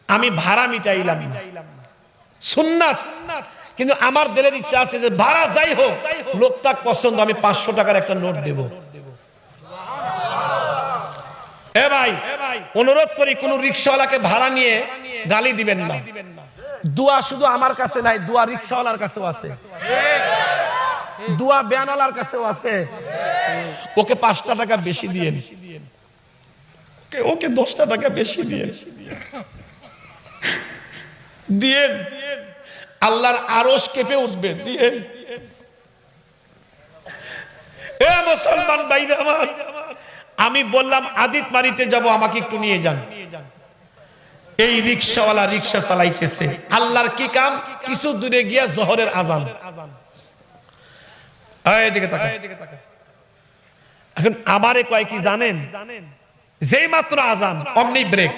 আমি ভাড়া মিটাইলাম না, সুন্নাত। কিন্তু আমার দিলের ইচ্ছা আছে যে ভাড়া যাই হোক, লোকটা পছন্দ, আমি 500 টাকার একটা নোট দেব। এ ভাই, অনুরোধ করি কোন রিকশাওয়ালাকে ভাড়া নিয়ে গালি দিবেন না। দোয়া শুধু আমার কাছে নাই, দোয়া রিকশাওয়ালার কাছেও আছে, দোয়া ব্যানওয়ালার কাছেও আছে। ওকে 5টা টাকা বেশি দিয়েন, ওকে 10টা টাকা বেশি দিয়েন, দিয়েন, আল্লাহর আরশ কেঁপে উঠবে, দিয়েন। এ মুসলমান ভাইরা আমার, আমি বললাম আদিত মারিতে যাব, আমাকে একটু নিয়ে যান। এই রিকশাওয়ালা রিকশা চালাইতেছে, আল্লাহর কি কাম, কিছু দূরে গিয়া জোহরের আজান। এদিকে তাকা। এখন আমারে কয় কি জানেন, যেই মাত্র আজান অমনি ব্রেক।